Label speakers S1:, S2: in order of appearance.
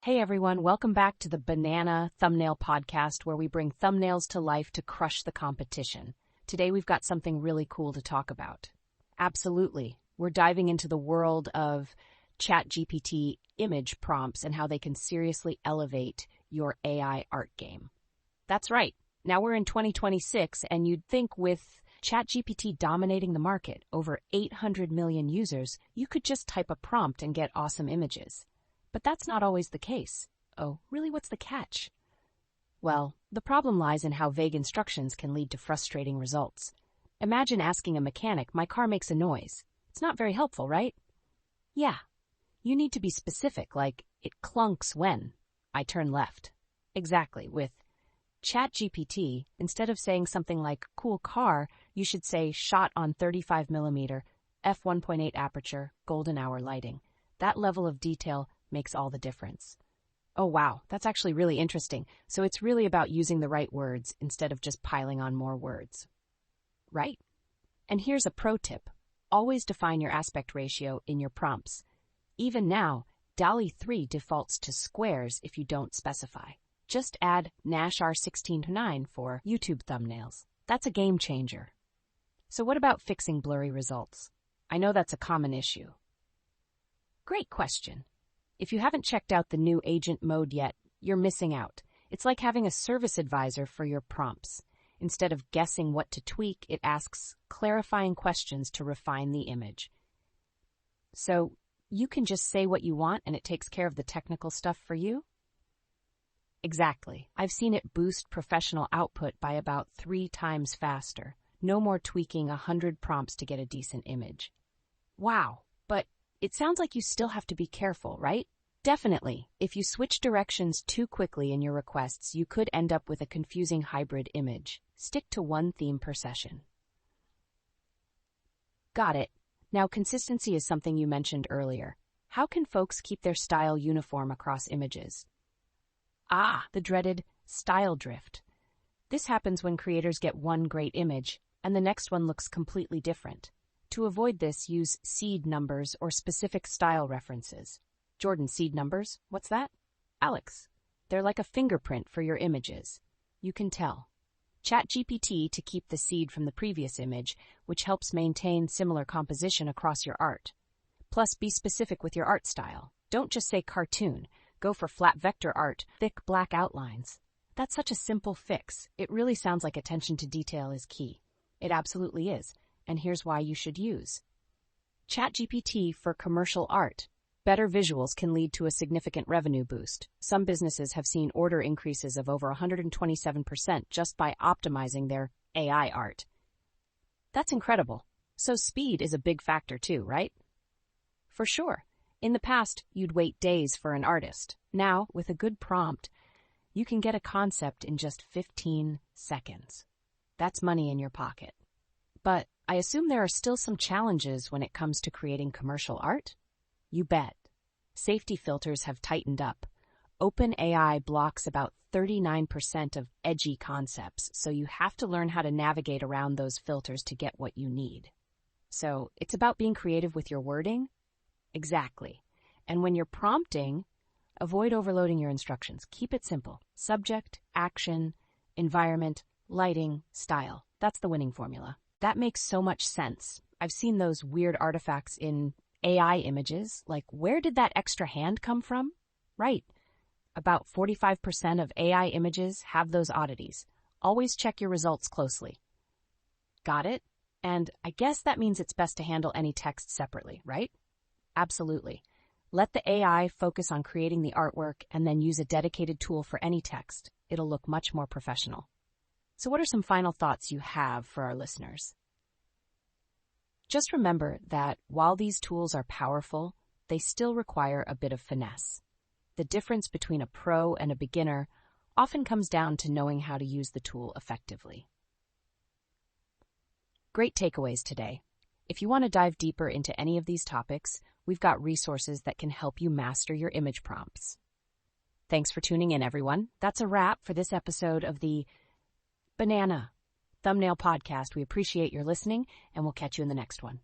S1: Hey everyone, welcome back to the Banana Thumbnail Podcast, where we bring thumbnails to life to crush the competition. Today we've got something really cool to talk about. Absolutely. We're diving into the world of ChatGPT image prompts and how they can seriously elevate your AI art game. That's right. Now we're in 2026, and you'd think with ChatGPT dominating the market, over 800 million users, you could just type a prompt and get awesome images. But that's not always the case. Oh, really, what's the catch? Well, the problem lies in how vague instructions can lead to frustrating results. Imagine asking a mechanic, "My car makes a noise." It's not very helpful, right? Yeah. You need to be specific, like, "It clunks when I turn left." Exactly. With ChatGPT, instead of saying something like "cool car," you should say "shot on 35mm, f1.8 aperture, golden hour lighting." That level of detail makes all the difference. Oh wow, that's actually really interesting. So it's really about using the right words instead of just piling on more words. Right? And here's a pro tip. Always define your aspect ratio in your prompts. Even now, DALL-E 3 defaults to squares if you don't specify. Just add Nash R16:9 for YouTube thumbnails. That's a game changer. So what about fixing blurry results? I know that's a common issue. Great question. If you haven't checked out the new agent mode yet, you're missing out. It's like having a service advisor for your prompts. Instead of guessing what to tweak, it asks clarifying questions to refine the image. So you can just say what you want and it takes care of the technical stuff for you? Exactly. I've seen it boost professional output by about 3 times faster. No more tweaking 100 prompts to get a decent image. Wow, but it sounds like you still have to be careful, right? Definitely. If you switch directions too quickly in your requests, you could end up with a confusing hybrid image. Stick to one theme per session. Got it. Now, consistency is something you mentioned earlier. How can folks keep their style uniform across images? The dreaded style drift. This happens when creators get one great image and the next one looks completely different. To avoid this, use seed numbers or specific style references. Jordan, seed numbers? What's that? Alex, they're like a fingerprint for your images. You can tell. ChatGPT to keep the seed from the previous image, which helps maintain similar composition across your art. Plus, be specific with your art style. Don't just say cartoon. Go for flat vector art, thick black outlines. That's such a simple fix. It really sounds like attention to detail is key. It absolutely is. And here's why you should use ChatGPT for commercial art. Better visuals can lead to a significant revenue boost. Some businesses have seen order increases of over 127% just by optimizing their AI art. That's incredible. So speed is a big factor too, right? For sure. In the past, you'd wait days for an artist. Now, with a good prompt, you can get a concept in just 15 seconds. That's money in your pocket. But I assume there are still some challenges when it comes to creating commercial art? You bet. Safety filters have tightened up. OpenAI blocks about 39% of edgy concepts, so you have to learn how to navigate around those filters to get what you need. So it's about being creative with your wording? Exactly. And when you're prompting, avoid overloading your instructions. Keep it simple. Subject, action, environment, lighting, style. That's the winning formula. That makes so much sense. I've seen those weird artifacts in AI images, like where did that extra hand come from? Right. About 45% of AI images have those oddities. Always check your results closely. Got it? And I guess that means it's best to handle any text separately, right? Absolutely. Let the AI focus on creating the artwork and then use a dedicated tool for any text. It'll look much more professional. So what are some final thoughts you have for our listeners? Just remember that while these tools are powerful, they still require a bit of finesse. The difference between a pro and a beginner often comes down to knowing how to use the tool effectively. Great takeaways today. If you want to dive deeper into any of these topics, we've got resources that can help you master your image prompts. Thanks for tuning in, everyone. That's a wrap for this episode of the Banana Thumbnail Podcast. We appreciate your listening, and we'll catch you in the next one.